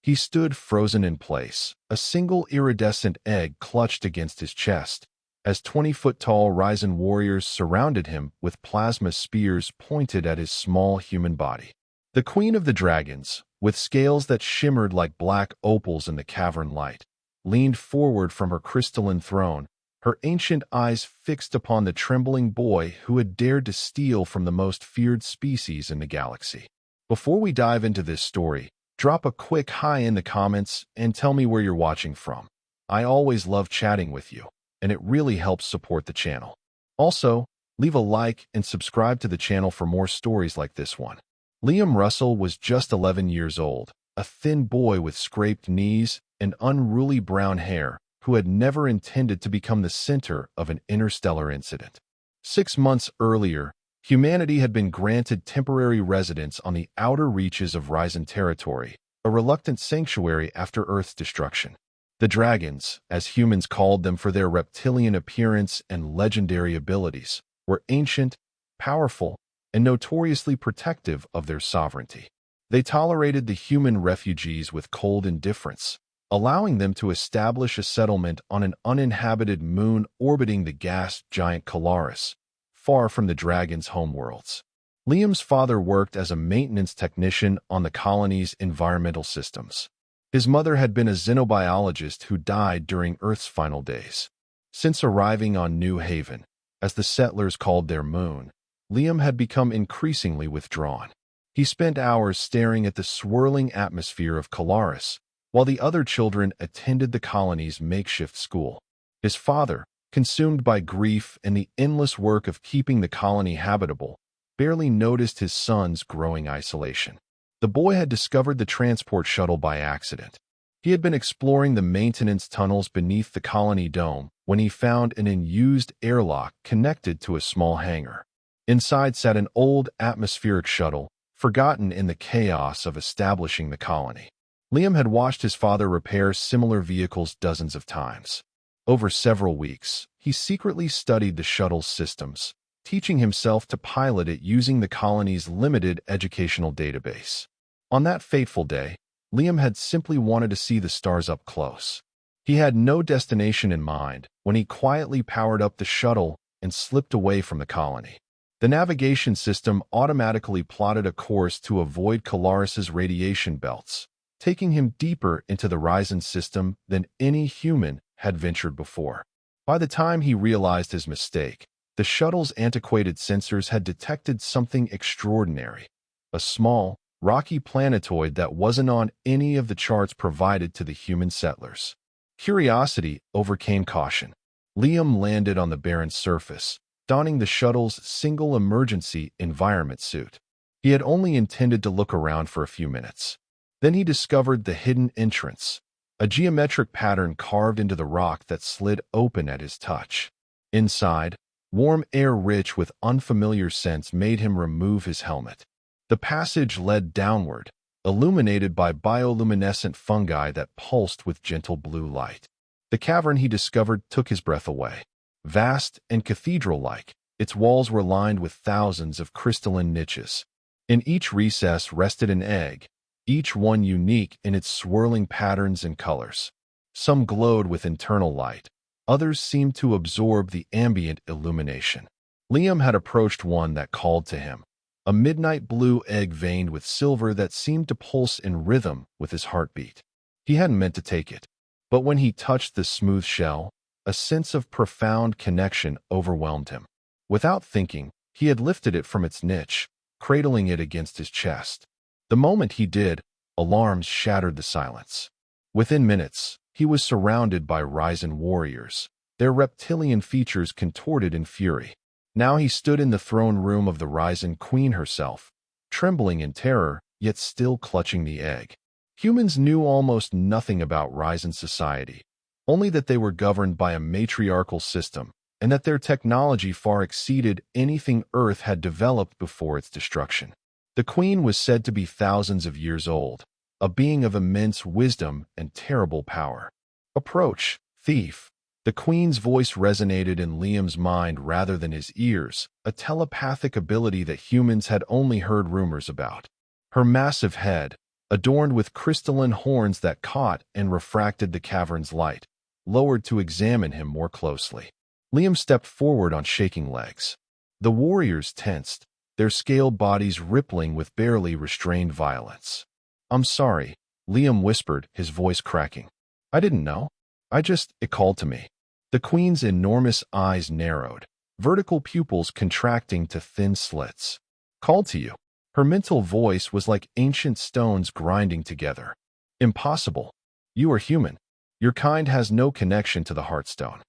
He stood frozen in place, a single iridescent egg clutched against his chest, as 20-foot-tall Ryzen warriors surrounded him with plasma spears pointed at his small human body. The Queen of the Dragons, with scales that shimmered like black opals in the cavern light, leaned forward from her crystalline throne, her ancient eyes fixed upon the trembling boy who had dared to steal from the most feared species in the galaxy. Before we dive into this story, drop a quick hi in the comments and tell me where you're watching from. I always love chatting with you, and it really helps support the channel. Also, leave a like and subscribe to the channel for more stories like this one. Liam Russell was just 11 years old, a thin boy with scraped knees and unruly brown hair who had never intended to become the center of an interstellar incident. 6 months earlier, humanity had been granted temporary residence on the outer reaches of Ryzen territory, a reluctant sanctuary after Earth's destruction. The Dragons, as humans called them for their reptilian appearance and legendary abilities, were ancient, powerful, and notoriously protective of their sovereignty. They tolerated the human refugees with cold indifference, allowing them to establish a settlement on an uninhabited moon orbiting the gas giant Colaris, far from the Dragons' homeworlds. Liam's father worked as a maintenance technician on the colony's environmental systems. His mother had been a xenobiologist who died during Earth's final days. Since arriving on New Haven, as the settlers called their moon, Liam had become increasingly withdrawn. He spent hours staring at the swirling atmosphere of Colaris, while the other children attended the colony's makeshift school. His father, consumed by grief and the endless work of keeping the colony habitable, barely noticed his son's growing isolation. The boy had discovered the transport shuttle by accident. He had been exploring the maintenance tunnels beneath the colony dome when he found an unused airlock connected to a small hangar. Inside sat an old atmospheric shuttle, forgotten in the chaos of establishing the colony. Liam had watched his father repair similar vehicles dozens of times. Over several weeks, he secretly studied the shuttle's systems, teaching himself to pilot it using the colony's limited educational database. On that fateful day, Liam had simply wanted to see the stars up close. He had no destination in mind when he quietly powered up the shuttle and slipped away from the colony. The navigation system automatically plotted a course to avoid Colaris's radiation belts, taking him deeper into the Ryzen system than any human had ventured before. By the time he realized his mistake, the shuttle's antiquated sensors had detected something extraordinary, a small, rocky planetoid that wasn't on any of the charts provided to the human settlers. Curiosity overcame caution. Liam landed on the barren surface, donning the shuttle's single emergency environment suit. He had only intended to look around for a few minutes. Then he discovered the hidden entrance, a geometric pattern carved into the rock that slid open at his touch. Inside, warm air rich with unfamiliar scents made him remove his helmet. The passage led downward, illuminated by bioluminescent fungi that pulsed with gentle blue light. The cavern he discovered took his breath away. Vast and cathedral-like, its walls were lined with thousands of crystalline niches. In each recess rested an egg, each one unique in its swirling patterns and colors. Some glowed with internal light, others seemed to absorb the ambient illumination. Liam had approached one that called to him, a midnight blue egg veined with silver that seemed to pulse in rhythm with his heartbeat. He hadn't meant to take it, but when he touched the smooth shell, a sense of profound connection overwhelmed him. Without thinking, he had lifted it from its niche, cradling it against his chest. The moment he did, alarms shattered the silence. Within minutes, he was surrounded by Ryzen warriors, their reptilian features contorted in fury. Now he stood in the throne room of the Ryzen queen herself, trembling in terror, yet still clutching the egg. Humans knew almost nothing about Ryzen society, only that they were governed by a matriarchal system, and that their technology far exceeded anything Earth had developed before its destruction. The queen was said to be thousands of years old, a being of immense wisdom and terrible power. "Approach, thief." The queen's voice resonated in Liam's mind rather than his ears, a telepathic ability that humans had only heard rumors about. Her massive head, adorned with crystalline horns that caught and refracted the cavern's light, lowered to examine him more closely. Liam stepped forward on shaking legs. The warriors tensed, their scaled bodies rippling with barely restrained violence. "I'm sorry," Liam whispered, his voice cracking. "I didn't know. It called to me." The queen's enormous eyes narrowed, vertical pupils contracting to thin slits. "Called to you?" Her mental voice was like ancient stones grinding together. "Impossible. You are human. Your kind has no connection to the Heartstone."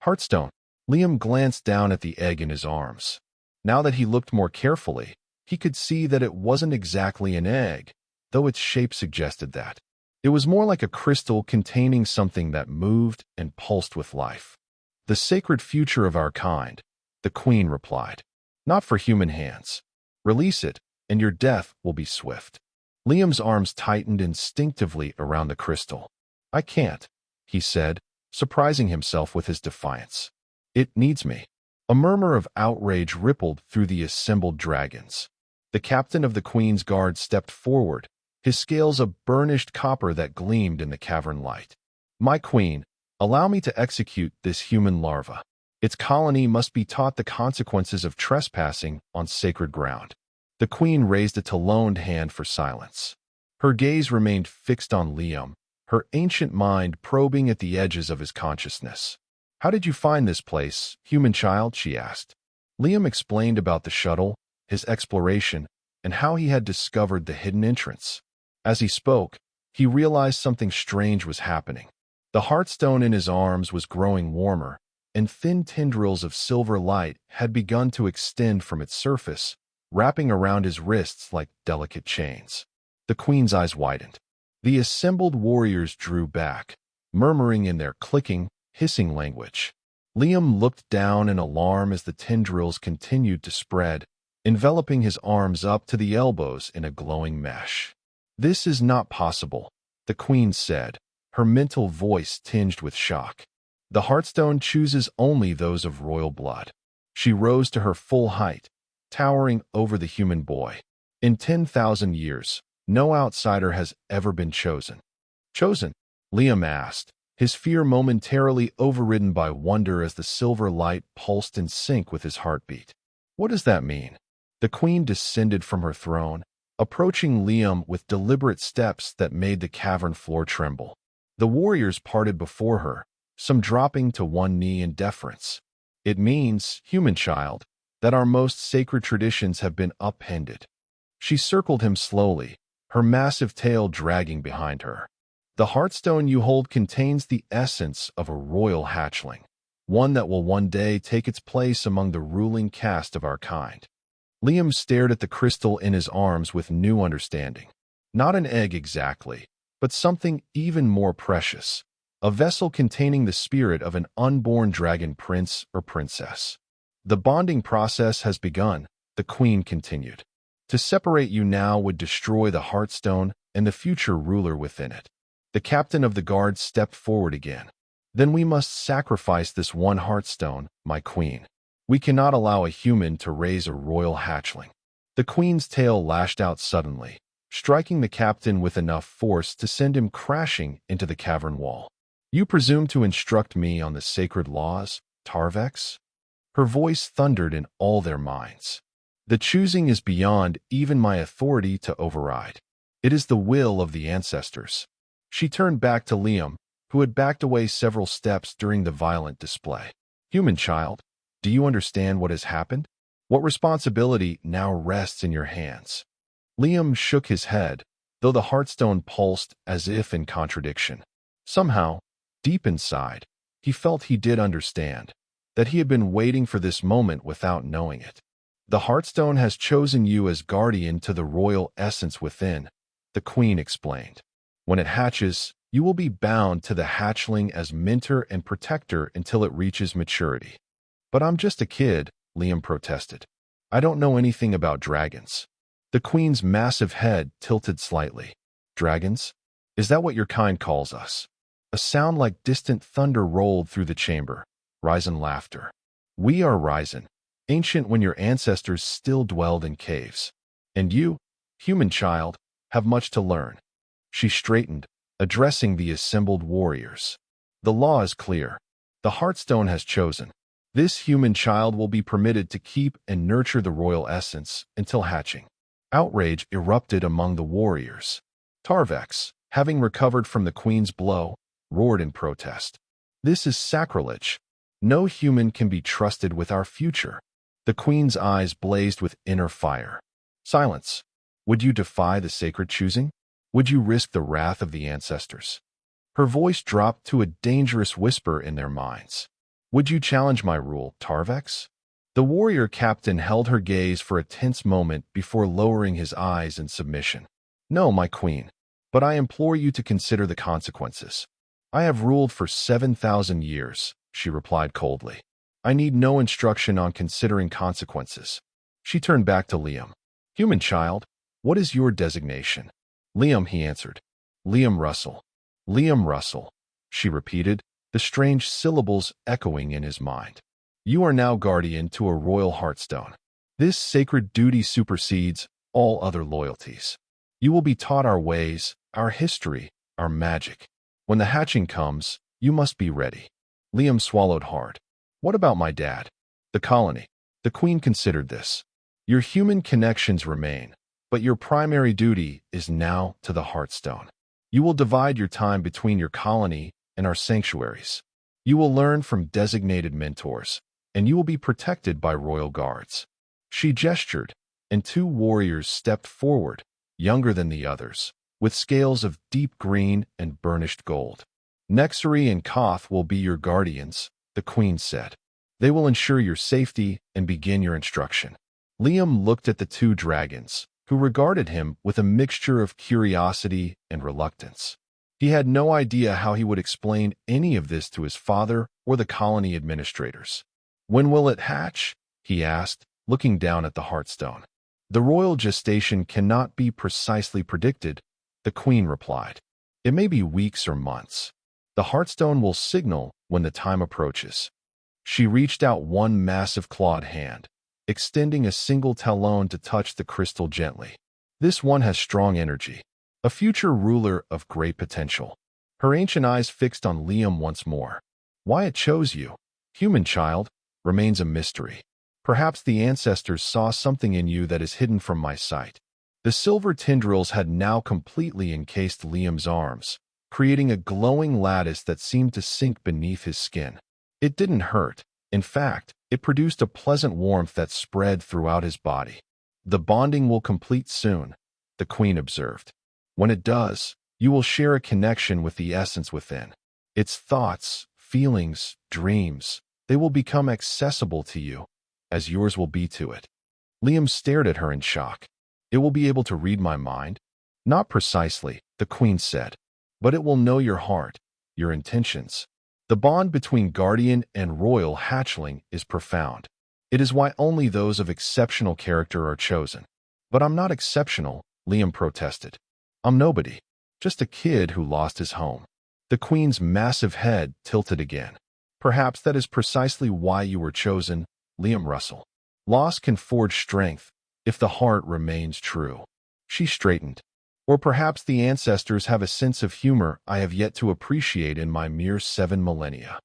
"Heartstone?" Liam glanced down at the egg in his arms. Now that he looked more carefully, he could see that it wasn't exactly an egg, though its shape suggested that. It was more like a crystal containing something that moved and pulsed with life. "The sacred future of our kind," the queen replied. "Not for human hands. Release it, and your death will be swift." Liam's arms tightened instinctively around the crystal. "I can't," he said, surprising himself with his defiance. "It needs me." A murmur of outrage rippled through the assembled dragons. The captain of the Queen's Guard stepped forward, his scales of burnished copper that gleamed in the cavern light. "My queen, allow me to execute this human larva. Its colony must be taught the consequences of trespassing on sacred ground." The queen raised a taloned hand for silence. Her gaze remained fixed on Liam, her ancient mind probing at the edges of his consciousness. "How did you find this place, human child?" she asked. Liam explained about the shuttle, his exploration, and how he had discovered the hidden entrance. As he spoke, he realized something strange was happening. The heartstone in his arms was growing warmer, and thin tendrils of silver light had begun to extend from its surface, wrapping around his wrists like delicate chains. The queen's eyes widened. The assembled warriors drew back, murmuring in their clicking, hissing language. Liam looked down in alarm as the tendrils continued to spread, enveloping his arms up to the elbows in a glowing mesh. "This is not possible," the queen said, her mental voice tinged with shock. "The Heartstone chooses only those of royal blood." She rose to her full height, towering over the human boy. "In 10,000 years, no outsider has ever been chosen." "Chosen?" Liam asked, his fear momentarily overridden by wonder as the silver light pulsed in sync with his heartbeat. "What does that mean?" The queen descended from her throne, approaching Liam with deliberate steps that made the cavern floor tremble. The warriors parted before her, some dropping to one knee in deference. "It means, human child, that our most sacred traditions have been upended." She circled him slowly, her massive tail dragging behind her. "The Heartstone you hold contains the essence of a royal hatchling, one that will one day take its place among the ruling caste of our kind." Liam stared at the crystal in his arms with new understanding. Not an egg exactly, but something even more precious, a vessel containing the spirit of an unborn dragon prince or princess. "The bonding process has begun," the queen continued. "To separate you now would destroy the Heartstone and the future ruler within it." The captain of the guard stepped forward again. "Then we must sacrifice this one Heartstone, my queen. We cannot allow a human to raise a royal hatchling." The queen's tail lashed out suddenly, striking the captain with enough force to send him crashing into the cavern wall. "You presume to instruct me on the sacred laws, Tarvex?" Her voice thundered in all their minds. "The choosing is beyond even my authority to override. It is the will of the ancestors." She turned back to Liam, who had backed away several steps during the violent display. "Human child, do you understand what has happened? What responsibility now rests in your hands?" Liam shook his head, though the Heartstone pulsed as if in contradiction. Somehow, deep inside, he felt he did understand, that he had been waiting for this moment without knowing it. "The Heartstone has chosen you as guardian to the royal essence within," the queen explained. "When it hatches, you will be bound to the hatchling as mentor and protector until it reaches maturity." "But I'm just a kid," Liam protested. "I don't know anything about dragons." The queen's massive head tilted slightly. "Dragons? Is that what your kind calls us?" A sound like distant thunder rolled through the chamber. Ryzen laughter. "We are Ryzen, ancient when your ancestors still dwelled in caves. And you, human child, have much to learn." She straightened, addressing the assembled warriors. The law is clear. The Heartstone has chosen. This human child will be permitted to keep and nurture the royal essence until hatching. Outrage erupted among the warriors. Tarvex, having recovered from the queen's blow, roared in protest. This is sacrilege. No human can be trusted with our future. The queen's eyes blazed with inner fire. Silence. Would you defy the sacred choosing? Would you risk the wrath of the ancestors? Her voice dropped to a dangerous whisper in their minds. Would you challenge my rule, Tarvex? The warrior captain held her gaze for a tense moment before lowering his eyes in submission. No, my queen, but I implore you to consider the consequences. I have ruled for 7,000 years, she replied coldly. I need no instruction on considering consequences. She turned back to Liam. Human child, what is your designation? Liam, he answered. Liam Russell. Liam Russell, she repeated, the strange syllables echoing in his mind. You are now guardian to a royal heartstone. This sacred duty supersedes all other loyalties. You will be taught our ways, our history, our magic. When the hatching comes, you must be ready. Liam swallowed hard. What about my dad? The colony. The queen considered this. Your human connections remain, but your primary duty is now to the heartstone. You will divide your time between your colony and our sanctuaries. You will learn from designated mentors, and you will be protected by royal guards. She gestured, and two warriors stepped forward, younger than the others, with scales of deep green and burnished gold. Nexari and Koth will be your guardians, the queen said. They will ensure your safety and begin your instruction. Liam looked at the two dragons, who regarded him with a mixture of curiosity and reluctance. He had no idea how he would explain any of this to his father or the colony administrators. When will it hatch? He asked, looking down at the heartstone. The royal gestation cannot be precisely predicted, the queen replied. It may be weeks or months. The heartstone will signal when the time approaches. She reached out one massive clawed hand, extending a single talon to touch the crystal gently. This one has strong energy, a future ruler of great potential. Her ancient eyes fixed on Liam once more. Why it chose you, human child, remains a mystery. Perhaps the ancestors saw something in you that is hidden from my sight. The silver tendrils had now completely encased Liam's arms, creating a glowing lattice that seemed to sink beneath his skin. It didn't hurt. In fact, it produced a pleasant warmth that spread throughout his body. The bonding will complete soon, the queen observed. When it does, you will share a connection with the essence within. Its thoughts, feelings, dreams, they will become accessible to you, as yours will be to it. Liam stared at her in shock. It will be able to read my mind? Not precisely, the queen said, but it will know your heart, your intentions. The bond between guardian and royal hatchling is profound. It is why only those of exceptional character are chosen. But I'm not exceptional, Liam protested. I'm nobody, just a kid who lost his home. The queen's massive head tilted again. Perhaps that is precisely why you were chosen, Liam Russell. Loss can forge strength if the heart remains true. She straightened. Or perhaps the ancestors have a sense of humor I have yet to appreciate in my mere 7 millennia.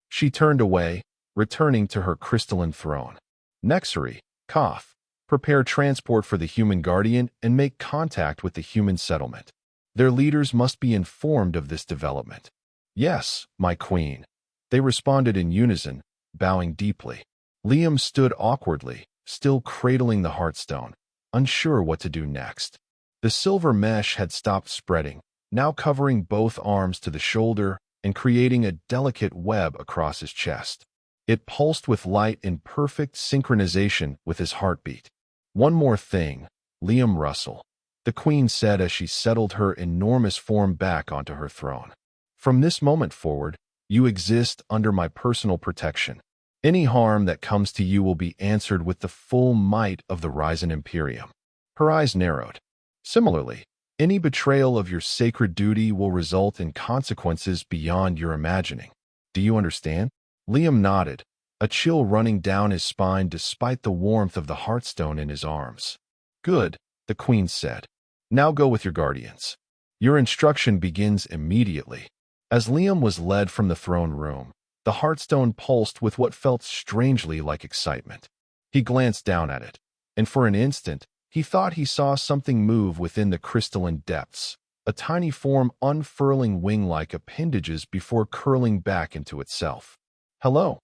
She turned away, returning to her crystalline throne. Nexari, Koth, prepare transport for the human guardian and make contact with the human settlement. Their leaders must be informed of this development. Yes, my queen. They responded in unison, bowing deeply. Liam stood awkwardly, still cradling the heartstone, unsure what to do next. The silver mesh had stopped spreading, now covering both arms to the shoulder and creating a delicate web across his chest. It pulsed with light in perfect synchronization with his heartbeat. One more thing, Liam Russell, the queen said as she settled her enormous form back onto her throne. From this moment forward, you exist under my personal protection. Any harm that comes to you will be answered with the full might of the Ryzen Imperium. Her eyes narrowed. Similarly, any betrayal of your sacred duty will result in consequences beyond your imagining. Do you understand? Liam nodded, a chill running down his spine despite the warmth of the heartstone in his arms. Good, the queen said. Now go with your guardians. Your instruction begins immediately. As Liam was led from the throne room, the Heartstone pulsed with what felt strangely like excitement. He glanced down at it, and for an instant, he thought he saw something move within the crystalline depths, a tiny form unfurling wing-like appendages before curling back into itself. "Hello,"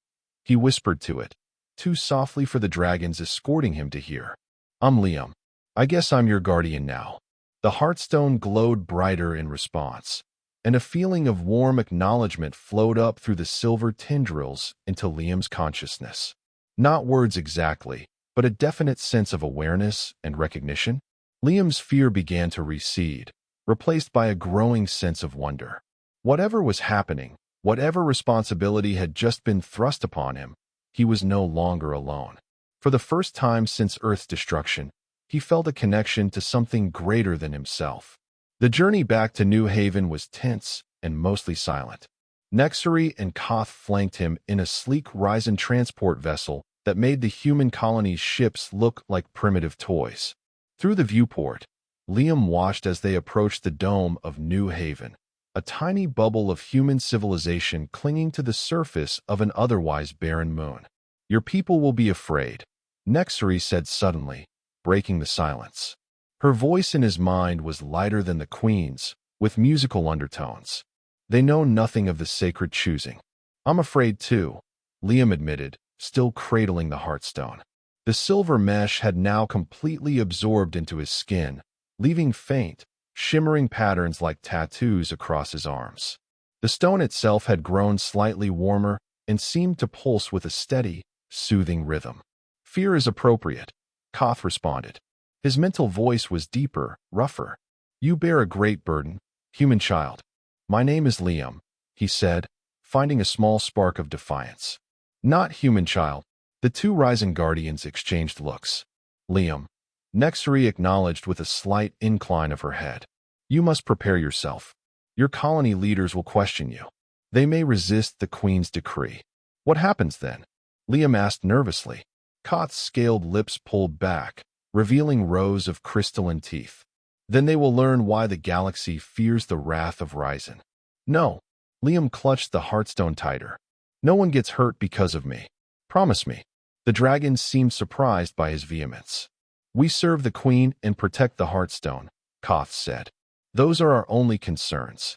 he whispered to it, too softly for the dragons escorting him to hear. "I'm Liam. I guess I'm your guardian now." The Heartstone glowed brighter in response, and a feeling of warm acknowledgement flowed up through the silver tendrils into Liam's consciousness. Not words exactly, but a definite sense of awareness and recognition. Liam's fear began to recede, replaced by a growing sense of wonder. Whatever was happening, whatever responsibility had just been thrust upon him, he was no longer alone. For the first time since Earth's destruction, he felt a connection to something greater than himself. The journey back to New Haven was tense and mostly silent. Nexari and Koth flanked him in a sleek Ryzen transport vessel that made the human colony's ships look like primitive toys. Through the viewport, Liam watched as they approached the dome of New Haven, a tiny bubble of human civilization clinging to the surface of an otherwise barren moon. "Your people will be afraid," Nexari said suddenly, breaking the silence. Her voice in his mind was lighter than the Queen's, with musical undertones. "They know nothing of the sacred choosing." "I'm afraid too," Liam admitted, still cradling the Heartstone. The silver mesh had now completely absorbed into his skin, leaving faint, shimmering patterns like tattoos across his arms. The stone itself had grown slightly warmer and seemed to pulse with a steady, soothing rhythm. "Fear is appropriate," Koth responded. His mental voice was deeper, rougher. "You bear a great burden, human child." "My name is Liam," he said, finding a small spark of defiance. "Not human child." The two rising guardians exchanged looks. "Liam," Nexari acknowledged with a slight incline of her head. "You must prepare yourself. Your colony leaders will question you. They may resist the Queen's decree." "What happens then?" Liam asked nervously. Koth's scaled lips pulled back, revealing rows of crystalline teeth. "Then they will learn why the galaxy fears the wrath of Ryzen." "No." Liam clutched the Heartstone tighter. "No one gets hurt because of me. Promise me." The dragons seemed surprised by his vehemence. "We serve the Queen and protect the Heartstone," Koth said. "Those are our only concerns."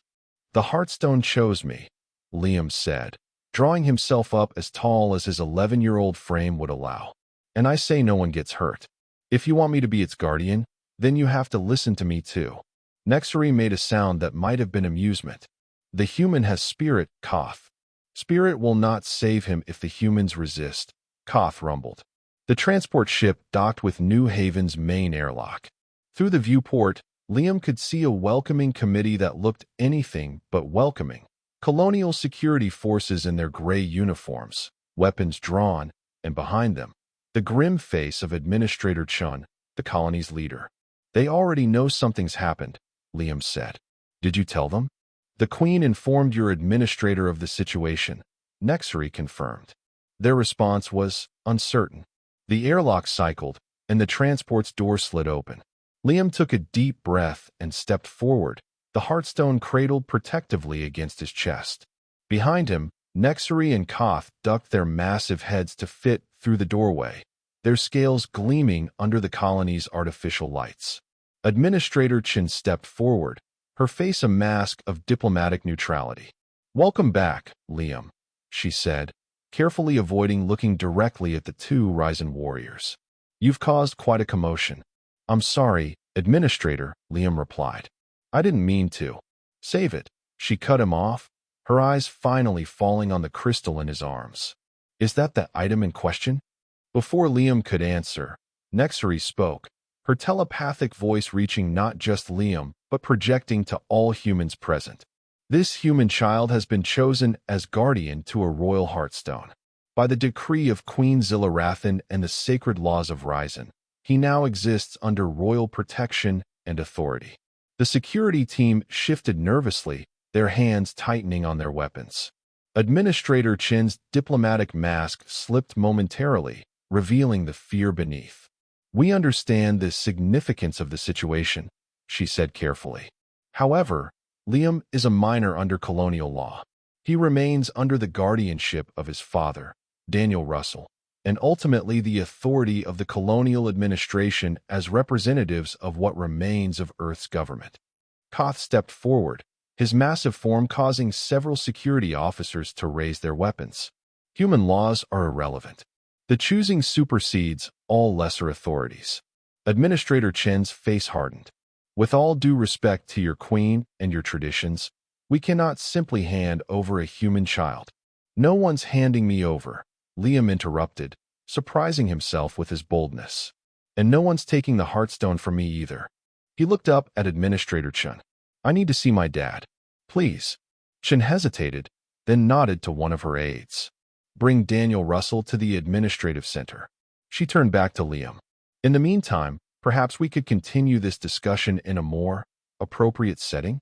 "The Heartstone chose me," Liam said, drawing himself up as tall as his 11-year-old frame would allow. "And I say no one gets hurt. If you want me to be its guardian, then you have to listen to me too." Nexari made a sound that might have been amusement. "The human has spirit, Koth. Spirit will not save him if the humans resist," Koth rumbled. The transport ship docked with New Haven's main airlock. Through the viewport, Liam could see a welcoming committee that looked anything but welcoming. Colonial security forces in their gray uniforms, weapons drawn, and behind them, the grim face of Administrator Chun, the colony's leader. "They already know something's happened," Liam said. "Did you tell them?" "The Queen informed your administrator of the situation," Nexari confirmed. Their response was uncertain. The airlock cycled, and the transport's door slid open. Liam took a deep breath and stepped forward, the Heartstone cradled protectively against his chest. Behind him, Nexari and Koth ducked their massive heads to fit through the doorway, their scales gleaming under the colony's artificial lights. Administrator Chin stepped forward, her face a mask of diplomatic neutrality. "Welcome back, Liam," she said, carefully avoiding looking directly at the two Ryzen warriors. "You've caused quite a commotion." "I'm sorry, Administrator," Liam replied. "I didn't mean to." "Save it," she cut him off, her eyes finally falling on the crystal in his arms. "Is that the item in question?" Before Liam could answer, Nexari spoke, her telepathic voice reaching not just Liam, but projecting to all humans present. "This human child has been chosen as guardian to a royal Heartstone. By the decree of Queen Zillarathan and the sacred laws of Ryzen, he now exists under royal protection and authority." The security team shifted nervously, their hands tightening on their weapons. Administrator Chin's diplomatic mask slipped momentarily, revealing the fear beneath. "We understand the significance of the situation," she said carefully. However, Liam is a minor under colonial law. He remains under the guardianship of his father, Daniel Russell, and ultimately the authority of the colonial administration as representatives of what remains of Earth's government. Koth stepped forward, his massive form causing several security officers to raise their weapons. Human laws are irrelevant. The choosing supersedes all lesser authorities. Administrator Chen's face hardened. With all due respect to your queen and your traditions, we cannot simply hand over a human child. No one's handing me over, Liam interrupted, surprising himself with his boldness. And no one's taking the Heartstone from me either. He looked up at Administrator Chen. I need to see my dad. Please. Chen hesitated, then nodded to one of her aides. Bring Daniel Russell to the administrative center. She turned back to Liam. In the meantime, perhaps we could continue this discussion in a more appropriate setting?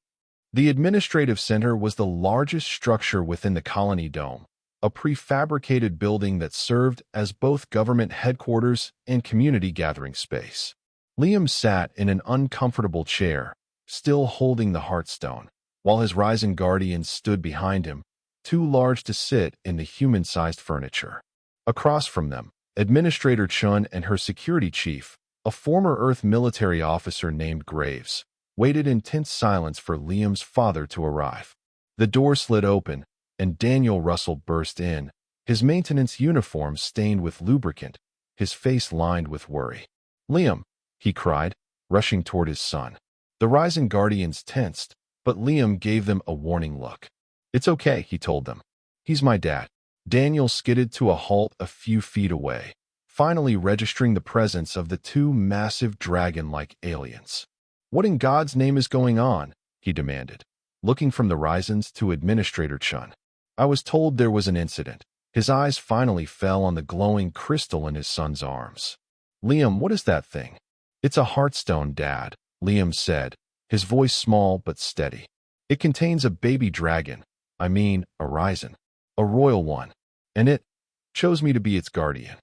The administrative center was the largest structure within the colony dome, a prefabricated building that served as both government headquarters and community gathering space. Liam sat in an uncomfortable chair, still holding the Heartstone, while his rising guardians stood behind him, too large to sit in the human-sized furniture. Across from them, Administrator Chun and her security chief, a former Earth military officer named Graves, waited in tense silence for Liam's father to arrive. The door slid open, and Daniel Russell burst in, his maintenance uniform stained with lubricant, his face lined with worry. Liam, he cried, rushing toward his son. The rising guardians tensed, but Liam gave them a warning look. It's okay, he told them. He's my dad. Daniel skidded to a halt a few feet away, finally registering the presence of the two massive dragon-like aliens. What in God's name is going on? He demanded, looking from the Risons to Administrator Chun. I was told there was an incident. His eyes finally fell on the glowing crystal in his son's arms. Liam, what is that thing? It's a Heartstone, Dad, Liam said, his voice small but steady. It contains a baby dragon, a Rison, a royal one, and it chose me to be its guardian.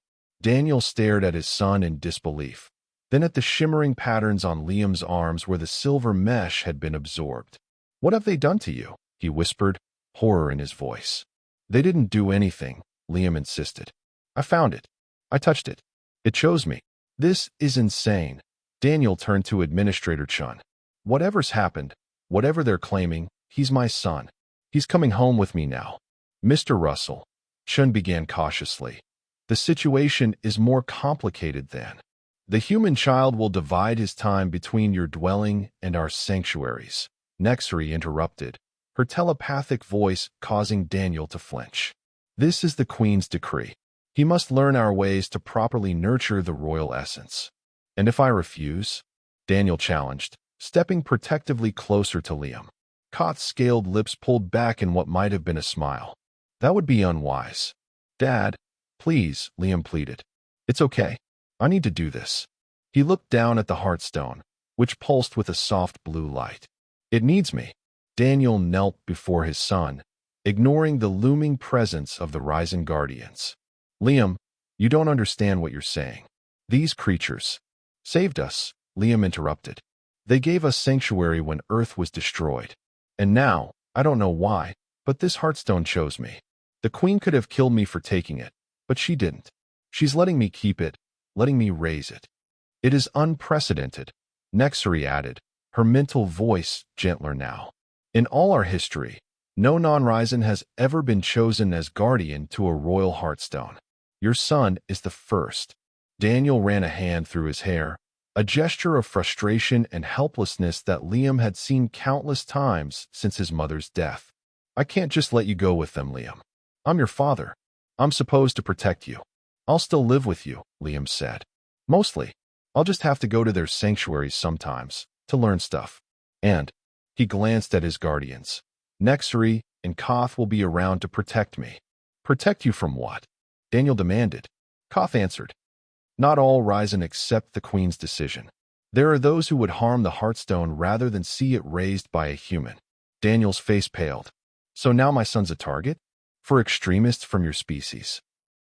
Daniel stared at his son in disbelief, then at the shimmering patterns on Liam's arms where the silver mesh had been absorbed. What have they done to you? He whispered, horror in his voice. They didn't do anything, Liam insisted. I found it. I touched it. It chose me. This is insane. Daniel turned to Administrator Chun. Whatever's happened, whatever they're claiming, he's my son. He's coming home with me now. Mr. Russell, Chun began cautiously. The situation is more complicated than. The human child will divide his time between your dwelling and our sanctuaries, Nexari interrupted, her telepathic voice causing Daniel to flinch. This is the Queen's decree. He must learn our ways to properly nurture the royal essence. And if I refuse? Daniel challenged, stepping protectively closer to Liam. Koth's scaled lips pulled back in what might have been a smile. That would be unwise. Dad, please, Liam pleaded. It's okay. I need to do this. He looked down at the Heartstone, which pulsed with a soft blue light. It needs me. Daniel knelt before his son, ignoring the looming presence of the Rising Guardians. Liam, you don't understand what you're saying. These creatures saved us, Liam interrupted. They gave us sanctuary when Earth was destroyed. And now, I don't know why, but this Heartstone chose me. The Queen could have killed me for taking it, but she didn't. She's letting me keep it, letting me raise it. It is unprecedented, Nexari added, her mental voice gentler now. In all our history, no non-Risen has ever been chosen as guardian to a royal Heartstone. Your son is the first. Daniel ran a hand through his hair, a gesture of frustration and helplessness that Liam had seen countless times since his mother's death. I can't just let you go with them, Liam. I'm your father. I'm supposed to protect you. I'll still live with you, Liam said. Mostly. I'll just have to go to their sanctuaries sometimes, to learn stuff. And, he glanced at his guardians. Nexari and Koth will be around to protect me. Protect you from what? Daniel demanded. Koth answered. Not all Risen accept the Queen's decision. There are those who would harm the Heartstone rather than see it raised by a human. Daniel's face paled. So now my son's a target? For extremists from your species.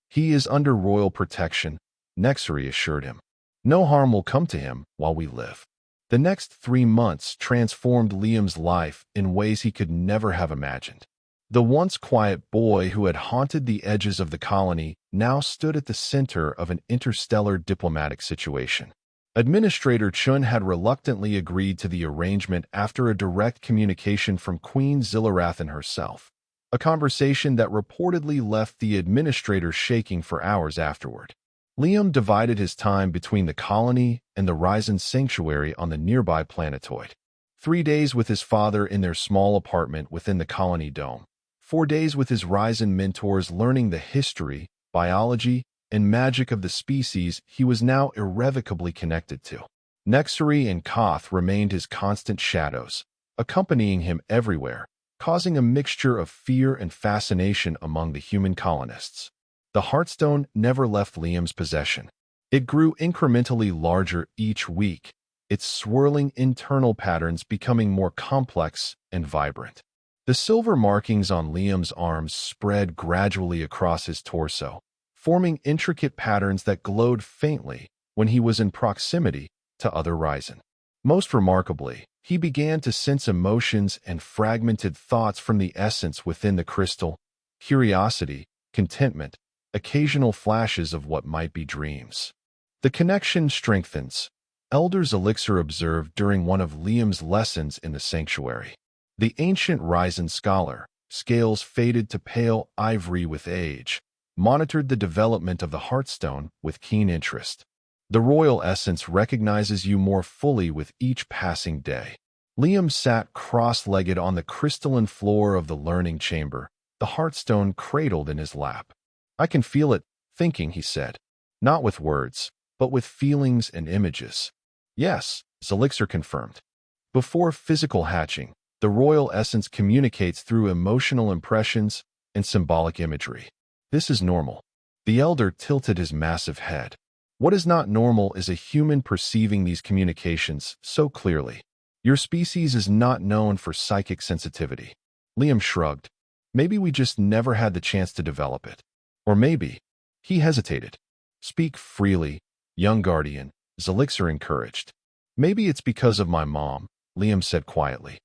He is under royal protection, Nexari assured him. No harm will come to him while we live. The next 3 months transformed Liam's life in ways he could never have imagined. The once quiet boy who had haunted the edges of the colony now stood at the center of an interstellar diplomatic situation. Administrator Chun had reluctantly agreed to the arrangement after a direct communication from Queen Zillarathan herself, a conversation that reportedly left the administrator shaking for hours afterward. Liam divided his time between the colony and the Ryzen sanctuary on the nearby planetoid. 3 days with his father in their small apartment within the colony dome. 4 days with his Ryzen mentors learning the history, biology, and magic of the species he was now irrevocably connected to. Nexari and Koth remained his constant shadows, accompanying him everywhere, causing a mixture of fear and fascination among the human colonists. The Heartstone never left Liam's possession. It grew incrementally larger each week, its swirling internal patterns becoming more complex and vibrant. The silver markings on Liam's arms spread gradually across his torso, forming intricate patterns that glowed faintly when he was in proximity to other Ryzen. Most remarkably, he began to sense emotions and fragmented thoughts from the essence within the crystal: curiosity, contentment, occasional flashes of what might be dreams. The connection strengthens, Elder's Elixir observed during one of Liam's lessons in the sanctuary. The ancient Ryzen scholar, scales faded to pale ivory with age, monitored the development of the Heartstone with keen interest. The royal essence recognizes you more fully with each passing day. Liam sat cross-legged on the crystalline floor of the learning chamber, the Heartstone cradled in his lap. "I can feel it, thinking," he said. "Not with words, but with feelings and images." "Yes," Zelixir confirmed. Before physical hatching, the royal essence communicates through emotional impressions and symbolic imagery. This is normal. The elder tilted his massive head. What is not normal is a human perceiving these communications so clearly. Your species is not known for psychic sensitivity. Liam shrugged. Maybe we just never had the chance to develop it. Or maybe. He hesitated. "Speak freely, young guardian," Zelixir encouraged. "Maybe it's because of my mom," Liam said quietly.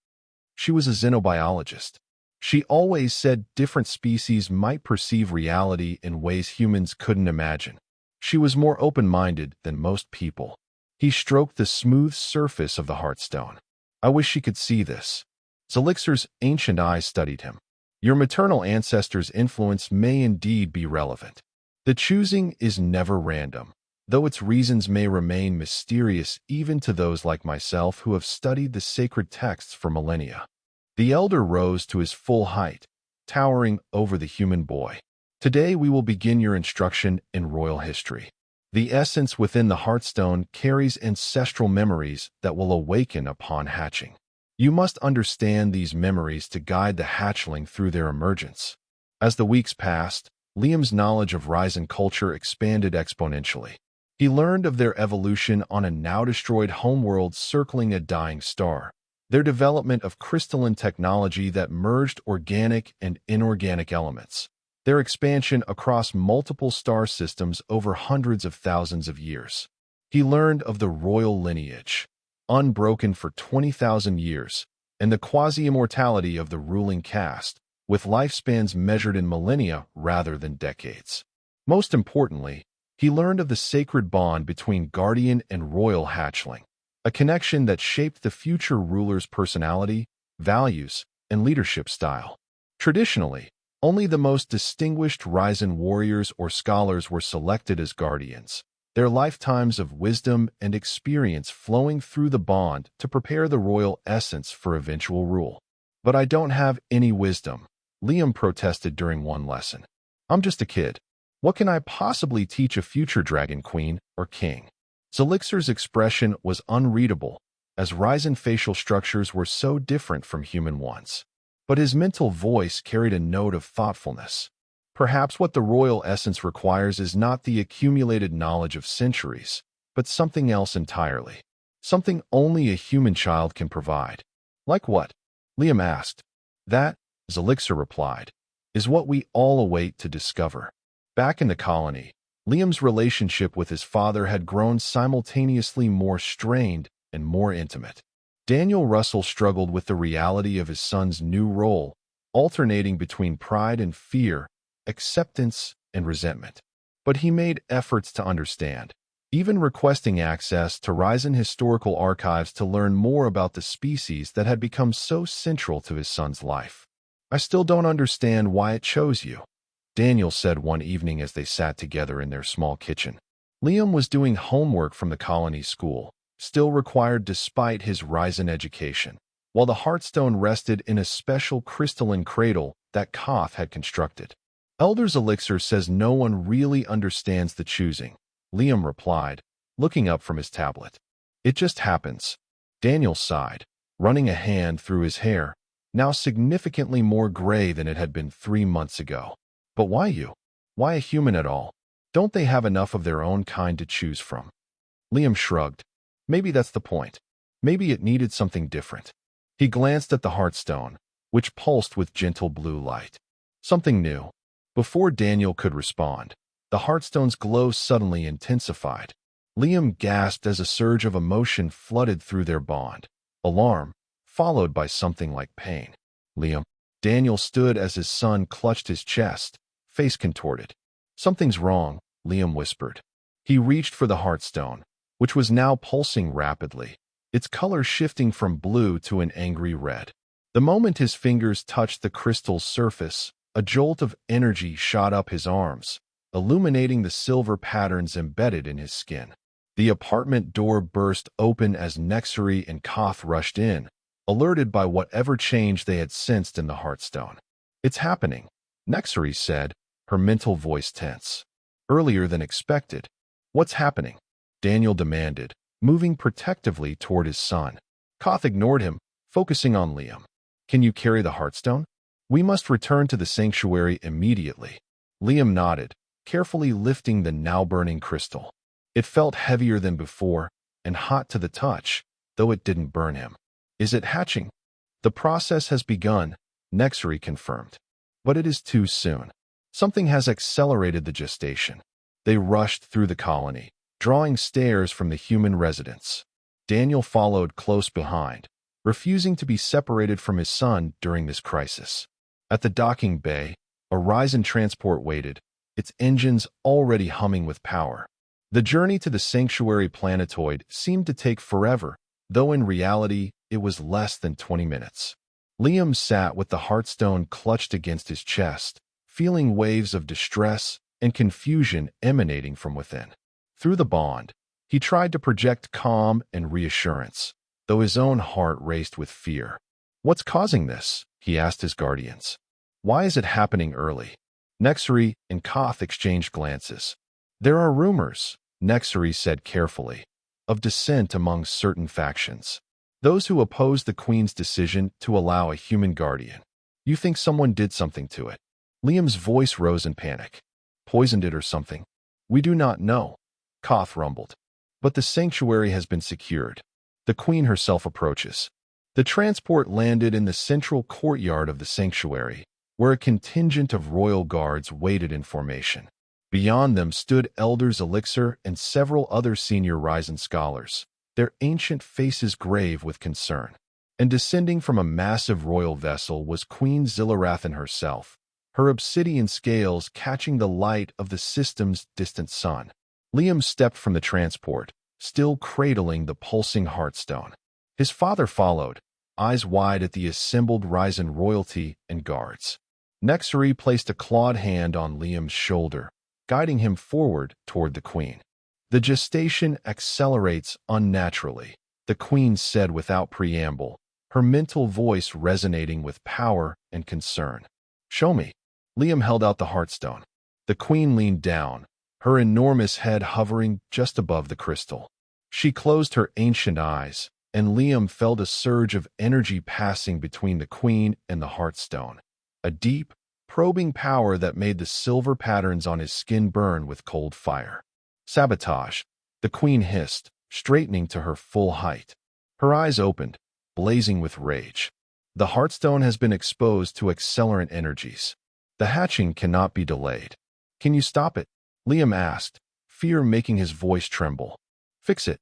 She was a xenobiologist. She always said different species might perceive reality in ways humans couldn't imagine. She was more open-minded than most people. He stroked the smooth surface of the Heartstone. "I wish she could see this." Zelixir's ancient eyes studied him. "Your maternal ancestors' influence may indeed be relevant. The choosing is never random, though its reasons may remain mysterious even to those like myself who have studied the sacred texts for millennia." The elder rose to his full height, towering over the human boy. "Today we will begin your instruction in royal history. The essence within the Heartstone carries ancestral memories that will awaken upon hatching. You must understand these memories to guide the hatchling through their emergence." As the weeks passed, Liam's knowledge of Ryzen culture expanded exponentially. He learned of their evolution on a now-destroyed homeworld circling a dying star, their development of crystalline technology that merged organic and inorganic elements, their expansion across multiple star systems over hundreds of thousands of years. He learned of the royal lineage, unbroken for 20,000 years, and the quasi-immortality of the ruling caste, with lifespans measured in millennia rather than decades. Most importantly, he learned of the sacred bond between guardian and royal hatchling, a connection that shaped the future ruler's personality, values, and leadership style. Traditionally, only the most distinguished Ryzen warriors or scholars were selected as guardians, their lifetimes of wisdom and experience flowing through the bond to prepare the royal essence for eventual rule. "But I don't have any wisdom," Liam protested during one lesson. "I'm just a kid. What can I possibly teach a future dragon queen or king?" Zelixir's expression was unreadable, as Ryzen facial structures were so different from human ones. But his mental voice carried a note of thoughtfulness. Perhaps what the royal essence requires is not the accumulated knowledge of centuries, but something else entirely. Something only a human child can provide. "Like what?" Liam asked. "That," Zelixir replied, "is what we all await to discover." Back in the colony, Liam's relationship with his father had grown simultaneously more strained and more intimate. Daniel Russell struggled with the reality of his son's new role, alternating between pride and fear, acceptance and resentment. But he made efforts to understand, even requesting access to Ryzen historical archives to learn more about the species that had become so central to his son's life. "I still don't understand why it chose you," Daniel said one evening as they sat together in their small kitchen. Liam was doing homework from the colony school, still required despite his Ryzen education, while the Heartstone rested in a special crystalline cradle that Koth had constructed. "Elder's Elixir says no one really understands the choosing," Liam replied, looking up from his tablet. "It just happens." Daniel sighed, running a hand through his hair, now significantly more gray than it had been 3 months ago. "But why you? Why a human at all? Don't they have enough of their own kind to choose from?" Liam shrugged. Maybe that's the point. Maybe it needed something different. He glanced at the Heartstone, which pulsed with gentle blue light. Something new. Before Daniel could respond, the Heartstone's glow suddenly intensified. Liam gasped as a surge of emotion flooded through their bond. Alarm, followed by something like pain. "Liam." Daniel stood as his son clutched his chest, face contorted. "Something's wrong," Liam whispered. He reached for the Heartstone, which was now pulsing rapidly, its color shifting from blue to an angry red. The moment his fingers touched the crystal's surface, a jolt of energy shot up his arms, illuminating the silver patterns embedded in his skin. The apartment door burst open as Nexary and Koth rushed in, alerted by whatever change they had sensed in the Heartstone. "It's happening," Nexary said, her mental voice tense. "Earlier than expected." "What's happening?" Daniel demanded, moving protectively toward his son. Koth ignored him, focusing on Liam. "Can you carry the Heartstone? We must return to the sanctuary immediately." Liam nodded, carefully lifting the now-burning crystal. It felt heavier than before, and hot to the touch, though it didn't burn him. "Is it hatching?" "The process has begun," Nexary confirmed. "But it is too soon. Something has accelerated the gestation." They rushed through the colony, drawing stares from the human residents. Daniel followed close behind, refusing to be separated from his son during this crisis. At the docking bay, a Ryzen transport waited, its engines already humming with power. The journey to the sanctuary planetoid seemed to take forever, though in reality it was less than 20 minutes. Liam sat with the Heartstone clutched against his chest, feeling waves of distress and confusion emanating from within. Through the bond, he tried to project calm and reassurance, though his own heart raced with fear. "What's causing this?" he asked his guardians. "Why is it happening early?" Nexary and Koth exchanged glances. "There are rumors," Nexary said carefully, "of dissent among certain factions. Those who oppose the Queen's decision to allow a human guardian. You think someone did something to it?" Liam's voice rose in panic. "Poisoned it or something? We do not know," Koth rumbled. "But the sanctuary has been secured. The Queen herself approaches." The transport landed in the central courtyard of the sanctuary, where a contingent of royal guards waited in formation. Beyond them stood Elder's Elixir and several other senior Ryzen scholars, their ancient faces grave with concern. And descending from a massive royal vessel was Queen Zillarathan herself, her obsidian scales catching the light of the system's distant sun. Liam stepped from the transport, still cradling the pulsing Heartstone. His father followed, eyes wide at the assembled Ryzen royalty and guards. Nexary placed a clawed hand on Liam's shoulder, guiding him forward toward the Queen. "The gestation accelerates unnaturally," the Queen said without preamble, her mental voice resonating with power and concern. "Show me." Liam held out the Heartstone. The Queen leaned down, her enormous head hovering just above the crystal. She closed her ancient eyes, and Liam felt a surge of energy passing between the Queen and the Heartstone, a deep, probing power that made the silver patterns on his skin burn with cold fire. "Sabotage," the Queen hissed, straightening to her full height. Her eyes opened, blazing with rage. "The Heartstone has been exposed to accelerant energies. The hatching cannot be delayed." "Can you stop it?" Liam asked, fear making his voice tremble. "Fix it."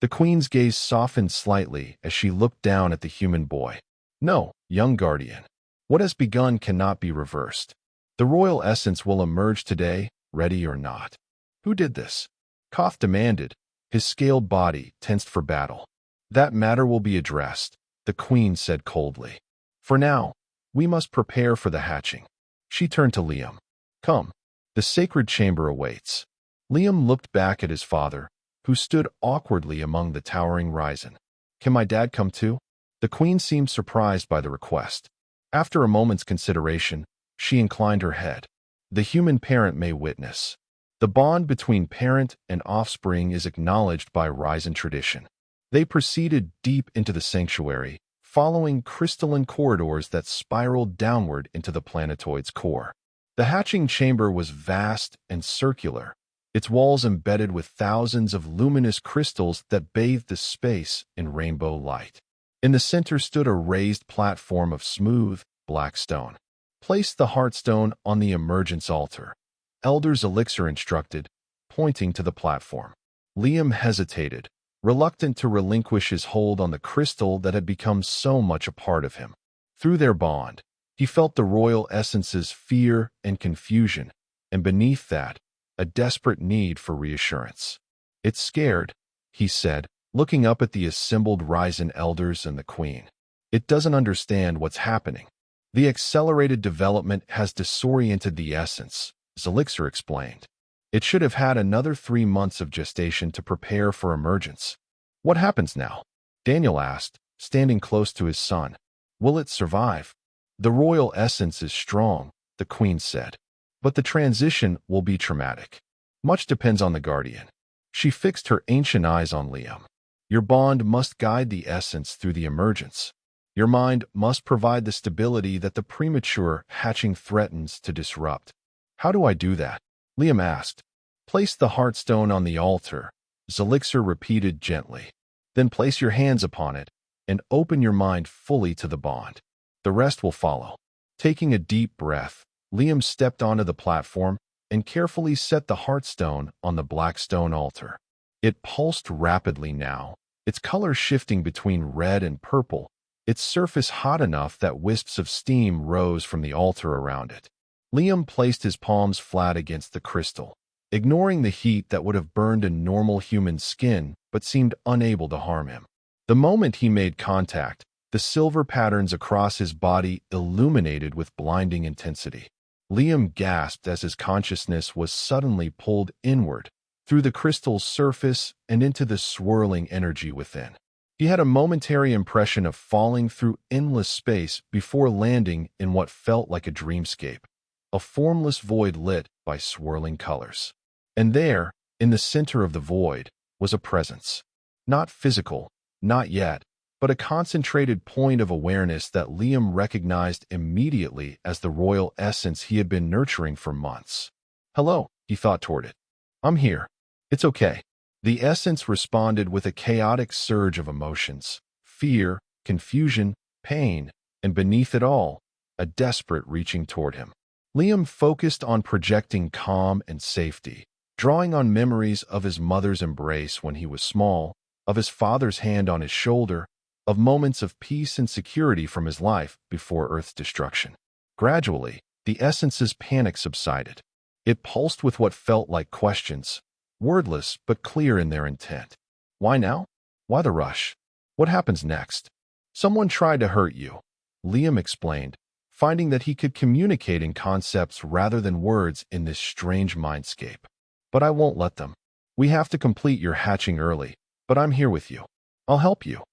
The queen's gaze softened slightly as she looked down at the human boy. No, young guardian. What has begun cannot be reversed. The royal essence will emerge today, ready or not. Who did this? Koth demanded, his scaled body tensed for battle. That matter will be addressed, the queen said coldly. For now, we must prepare for the hatching. She turned to Liam. Come, the sacred chamber awaits. Liam looked back at his father, who stood awkwardly among the towering Ryzen. Can my dad come too? The queen seemed surprised by the request. After a moment's consideration, she inclined her head. The human parent may witness. The bond between parent and offspring is acknowledged by Ryzen tradition. They proceeded deep into the sanctuary, following crystalline corridors that spiraled downward into the planetoid's core. The hatching chamber was vast and circular, its walls embedded with thousands of luminous crystals that bathed the space in rainbow light. In the center stood a raised platform of smooth, black stone. Place the heartstone on the emergence altar. Elder's elixir instructed, pointing to the platform. Liam hesitated, reluctant to relinquish his hold on the crystal that had become so much a part of him. Through their bond, he felt the royal essence's fear and confusion, and beneath that, a desperate need for reassurance. It's scared, he said, looking up at the assembled Ryzen elders and the queen. It doesn't understand what's happening. The accelerated development has disoriented the essence, Zelixir explained. It should have had another 3 months of gestation to prepare for emergence. What happens now? Daniel asked, standing close to his son. Will it survive? The royal essence is strong, the queen said. But the transition will be traumatic. Much depends on the guardian. She fixed her ancient eyes on Liam. Your bond must guide the essence through the emergence. Your mind must provide the stability that the premature hatching threatens to disrupt. How do I do that? Liam asked. Place the heartstone on the altar, Zelixir repeated gently. Then place your hands upon it and open your mind fully to the bond. The rest will follow. Taking a deep breath, Liam stepped onto the platform and carefully set the heartstone on the black stone altar. It pulsed rapidly now, its color shifting between red and purple, its surface hot enough that wisps of steam rose from the altar around it. Liam placed his palms flat against the crystal, ignoring the heat that would have burned a normal human skin but seemed unable to harm him. The moment he made contact, the silver patterns across his body illuminated with blinding intensity. Liam gasped as his consciousness was suddenly pulled inward, through the crystal's surface and into the swirling energy within. He had a momentary impression of falling through endless space before landing in what felt like a dreamscape, a formless void lit by swirling colors. And there, in the center of the void, was a presence. Not physical, not yet, but a concentrated point of awareness that Liam recognized immediately as the royal essence he had been nurturing for months. Hello, he thought toward it. I'm here. It's okay. The essence responded with a chaotic surge of emotions, fear, confusion, pain, and beneath it all, a desperate reaching toward him. Liam focused on projecting calm and safety, drawing on memories of his mother's embrace when he was small, of his father's hand on his shoulder, of moments of peace and security from his life before Earth's destruction. Gradually, the essence's panic subsided. It pulsed with what felt like questions, wordless but clear in their intent. Why now? Why the rush? What happens next? Someone tried to hurt you, Liam explained, finding that he could communicate in concepts rather than words in this strange mindscape. But I won't let them. We have to complete your hatching early, but I'm here with you. I'll help you.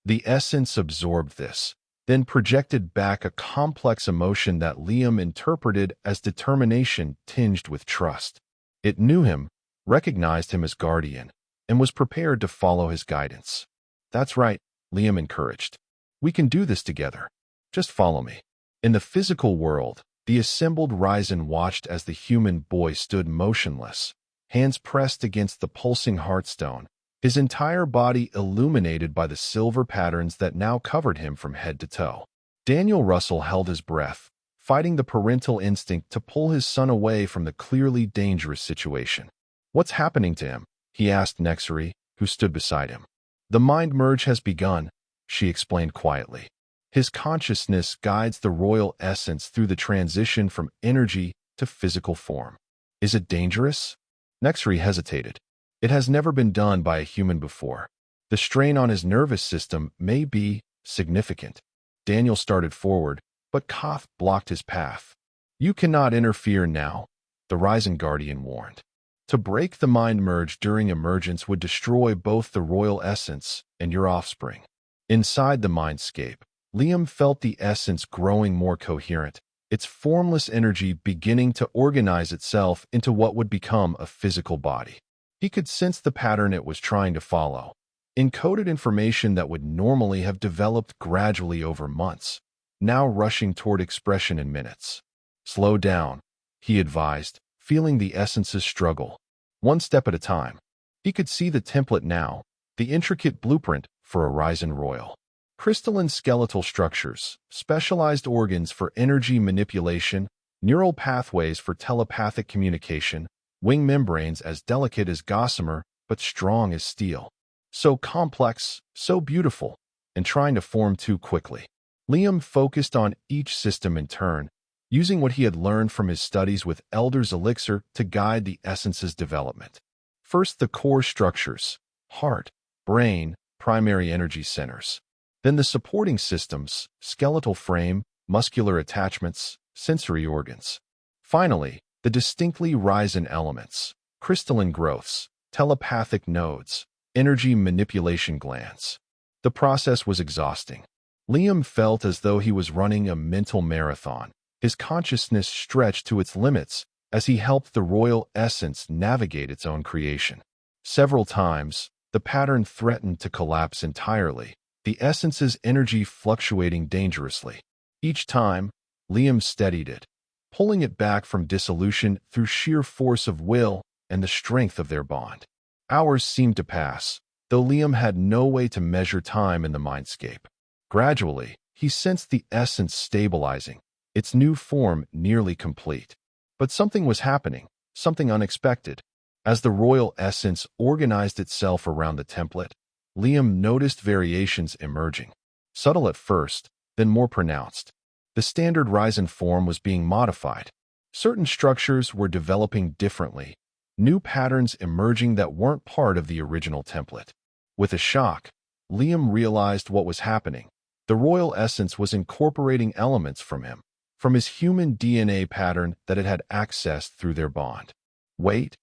The essence absorbed this, then projected back a complex emotion that Liam interpreted as determination tinged with trust. It knew him, recognized him as guardian, and was prepared to follow his guidance. That's right, Liam encouraged. We can do this together. Just follow me. In the physical world, the assembled Ryzen watched as the human boy stood motionless, hands pressed against the pulsing heartstone, his entire body illuminated by the silver patterns that now covered him from head to toe. Daniel Russell held his breath, fighting the parental instinct to pull his son away from the clearly dangerous situation. What's happening to him? He asked Nexari, who stood beside him. The mind merge has begun, she explained quietly. His consciousness guides the royal essence through the transition from energy to physical form. Is it dangerous? Nexri hesitated. It has never been done by a human before. The strain on his nervous system may be significant. Daniel started forward, but Koth blocked his path. You cannot interfere now, the Risen Guardian warned. To break the mind merge during emergence would destroy both the royal essence and your offspring. Inside the mindscape, Liam felt the essence growing more coherent, its formless energy beginning to organize itself into what would become a physical body. He could sense the pattern it was trying to follow, encoded information that would normally have developed gradually over months, now rushing toward expression in minutes. Slow down, he advised, feeling the essence's struggle. One step at a time. He could see the template now, the intricate blueprint for a Risen Royal. Crystalline skeletal structures, specialized organs for energy manipulation, neural pathways for telepathic communication, wing membranes as delicate as gossamer but strong as steel. So complex, so beautiful, and trying to form too quickly. Liam focused on each system in turn, using what he had learned from his studies with Elder's elixir to guide the essence's development. First, the core structures: heart, brain, primary energy centers. Then the supporting systems: skeletal frame, muscular attachments, sensory organs. Finally, the distinctly Risen elements: crystalline growths, telepathic nodes, energy manipulation glands. The process was exhausting. Liam felt as though he was running a mental marathon, his consciousness stretched to its limits as he helped the royal essence navigate its own creation. Several times, the pattern threatened to collapse entirely, the essence's energy fluctuating dangerously. Each time, Liam steadied it, pulling it back from dissolution through sheer force of will and the strength of their bond. Hours seemed to pass, though Liam had no way to measure time in the mindscape. Gradually, he sensed the essence stabilizing, its new form nearly complete. But something was happening, something unexpected. As the royal essence organized itself around the template, Liam noticed variations emerging. Subtle at first, then more pronounced. The standard Risen form was being modified. Certain structures were developing differently, new patterns emerging that weren't part of the original template. With a shock, Liam realized what was happening. The royal essence was incorporating elements from him, from his human DNA pattern that it had accessed through their bond. Wait,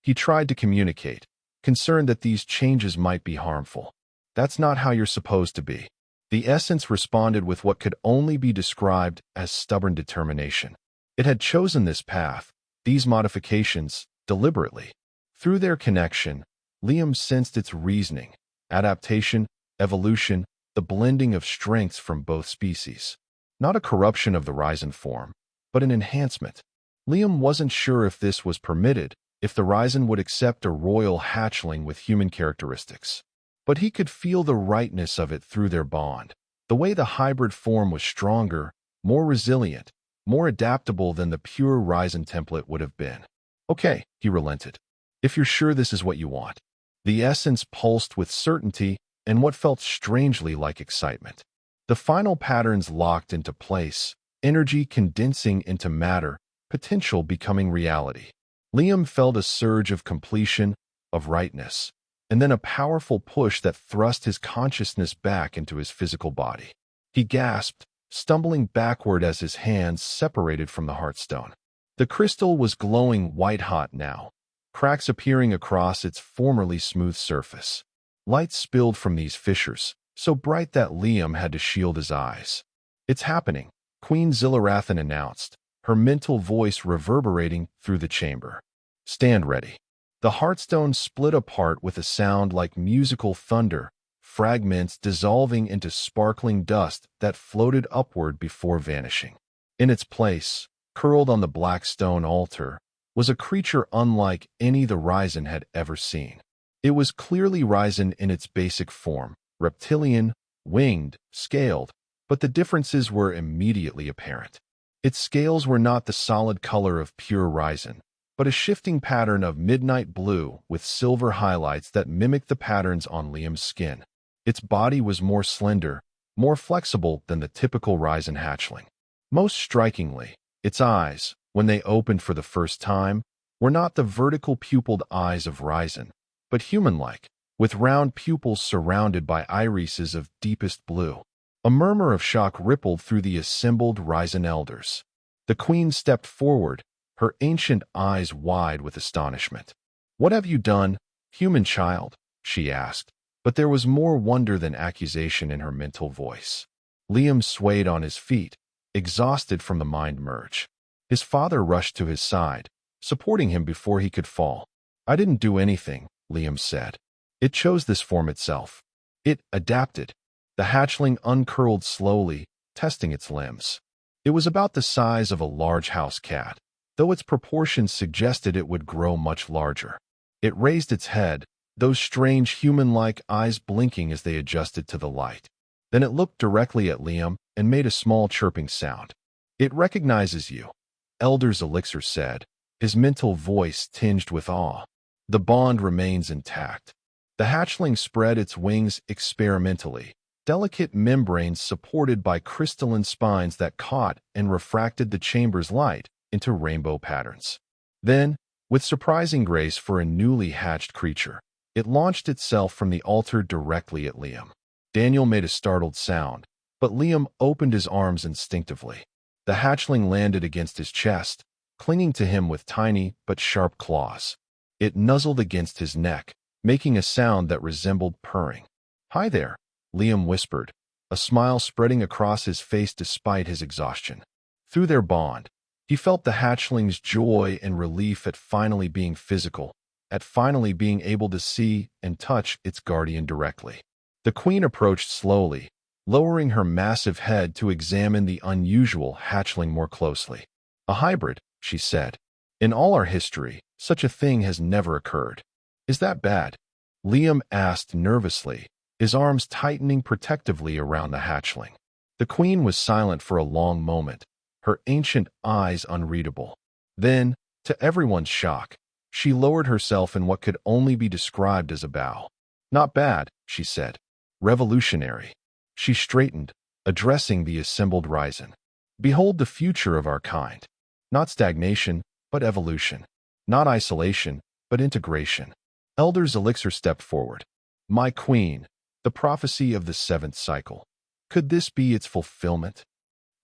he tried to communicate, concerned that these changes might be harmful. That's not how you're supposed to be. The essence responded with what could only be described as stubborn determination. It had chosen this path, these modifications, deliberately. Through their connection, Liam sensed its reasoning, adaptation, evolution, the blending of strengths from both species. Not a corruption of the Risen form, but an enhancement. Liam wasn't sure if this was permitted, if the Risen would accept a royal hatchling with human characteristics. But he could feel the rightness of it through their bond. The way the hybrid form was stronger, more resilient, more adaptable than the pure Risen template would have been. Okay, he relented. If you're sure this is what you want. The essence pulsed with certainty and what felt strangely like excitement. The final patterns locked into place, energy condensing into matter, potential becoming reality. Liam felt a surge of completion, of rightness, and then a powerful push that thrust his consciousness back into his physical body. He gasped, stumbling backward as his hands separated from the heartstone. The crystal was glowing white-hot now, cracks appearing across its formerly smooth surface. Light spilled from these fissures, so bright that Liam had to shield his eyes. It's happening, Queen Zillarathan announced, her mental voice reverberating through the chamber. Stand ready. The heartstone split apart with a sound like musical thunder, fragments dissolving into sparkling dust that floated upward before vanishing. In its place, curled on the black stone altar, was a creature unlike any the Risen had ever seen. It was clearly Risen in its basic form, reptilian, winged, scaled, but the differences were immediately apparent. Its scales were not the solid color of pure Risen, but a shifting pattern of midnight blue with silver highlights that mimicked the patterns on Liam's skin. Its body was more slender, more flexible than the typical Ryzen hatchling. Most strikingly, its eyes, when they opened for the first time, were not the vertical pupilled eyes of Ryzen, but human-like, with round pupils surrounded by irises of deepest blue. A murmur of shock rippled through the assembled Ryzen elders. The queen stepped forward, her ancient eyes wide with astonishment. "What have you done, human child?" she asked, but there was more wonder than accusation in her mental voice. Liam swayed on his feet, exhausted from the mind merge. His father rushed to his side, supporting him before he could fall. "I didn't do anything," Liam said. "It chose this form itself. It adapted." The hatchling uncurled slowly, testing its limbs. It was about the size of a large house cat, though its proportions suggested it would grow much larger. It raised its head, those strange human-like eyes blinking as they adjusted to the light. Then it looked directly at Liam and made a small chirping sound. "It recognizes you," Elder's Elixir said, his mental voice tinged with awe. "The bond remains intact." The hatchling spread its wings experimentally, delicate membranes supported by crystalline spines that caught and refracted the chamber's light into rainbow patterns. Then, with surprising grace for a newly hatched creature, it launched itself from the altar directly at Liam. Daniel made a startled sound, but Liam opened his arms instinctively. The hatchling landed against his chest, clinging to him with tiny but sharp claws. It nuzzled against his neck, making a sound that resembled purring. "Hi there," Liam whispered, a smile spreading across his face despite his exhaustion. Through their bond, he felt the hatchling's joy and relief at finally being physical, at finally being able to see and touch its guardian directly. The queen approached slowly, lowering her massive head to examine the unusual hatchling more closely. "A hybrid," she said. "In all our history, such a thing has never occurred." "Is that bad?" Liam asked nervously, his arms tightening protectively around the hatchling. The queen was silent for a long moment, her ancient eyes unreadable. Then, to everyone's shock, she lowered herself in what could only be described as a bow. "Not bad," she said. "Revolutionary." She straightened, addressing the assembled Ryzen. "Behold the future of our kind. Not stagnation, but evolution. Not isolation, but integration." Elder's Elixir stepped forward. "My queen, the prophecy of the seventh cycle. Could this be its fulfillment?"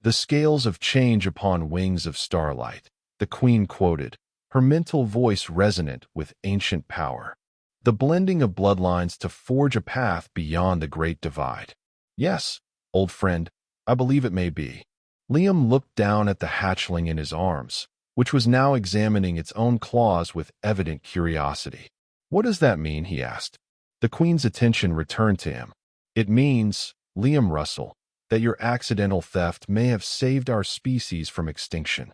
"The scales of change upon wings of starlight," the queen quoted, her mental voice resonant with ancient power. "The blending of bloodlines to forge a path beyond the great divide." "Yes, old friend, I believe it may be." Liam looked down at the hatchling in his arms, which was now examining its own claws with evident curiosity. "What does that mean?" he asked. The queen's attention returned to him. "It means, Liam Russell, that your accidental theft may have saved our species from extinction."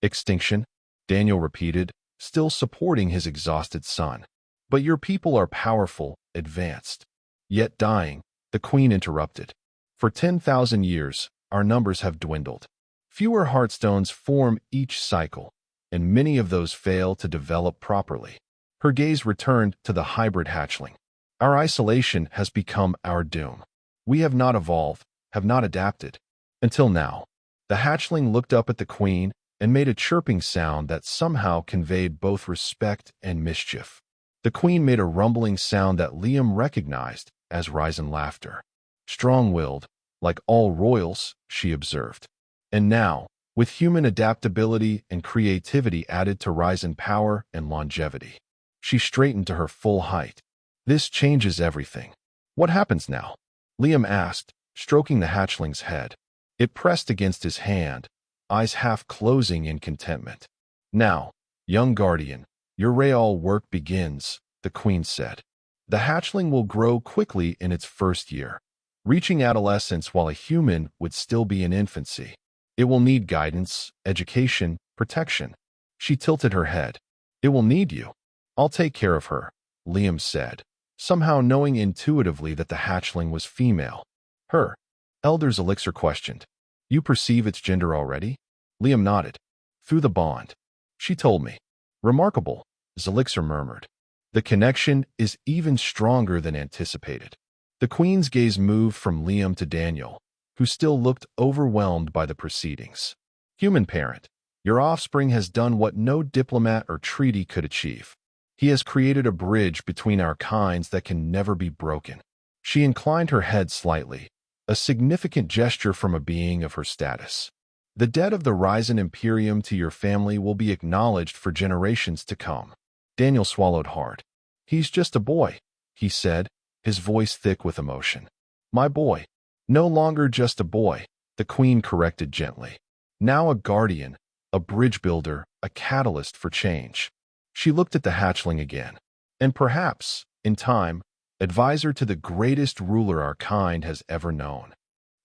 "Extinction?" Daniel repeated, still supporting his exhausted son. "But your people are powerful, advanced." "Yet dying," the queen interrupted. "For 10,000 years, our numbers have dwindled. Fewer heartstones form each cycle, and many of those fail to develop properly." Her gaze returned to the hybrid hatchling. "Our isolation has become our doom. We have not evolved, have not adapted. Until now." The hatchling looked up at the queen and made a chirping sound that somehow conveyed both respect and mischief. The queen made a rumbling sound that Liam recognized as Ryzen laughter. "Strong-willed, like all royals," she observed. "And now, with human adaptability and creativity added to Ryzen power and longevity." She straightened to her full height. "This changes everything." "What happens now?" Liam asked, stroking the hatchling's head. It pressed against his hand, eyes half closing in contentment. "Now, young guardian, your real work begins," the queen said. "The hatchling will grow quickly in its first year, reaching adolescence while a human would still be in infancy. It will need guidance, education, protection." She tilted her head. "It will need you." "I'll take care of her," Liam said, somehow knowing intuitively that the hatchling was female. "Her?" Elder's Elixir questioned. "You perceive its gender already?" Liam nodded. "Through the bond. She told me." "Remarkable," Zelixir murmured. "The connection is even stronger than anticipated." The Queen's gaze moved from Liam to Daniel, who still looked overwhelmed by the proceedings. Human parent, your offspring has done what no diplomat or treaty could achieve. He has created a bridge between our kinds that can never be broken. She inclined her head slightly, a significant gesture from a being of her status. The debt of the Ryzen Imperium to your family will be acknowledged for generations to come. Daniel swallowed hard. He's just a boy, he said, his voice thick with emotion. My boy. No longer just a boy, the Queen corrected gently. Now a guardian, a bridge builder, a catalyst for change. She looked at the hatchling again. And perhaps, in time, advisor to the greatest ruler our kind has ever known.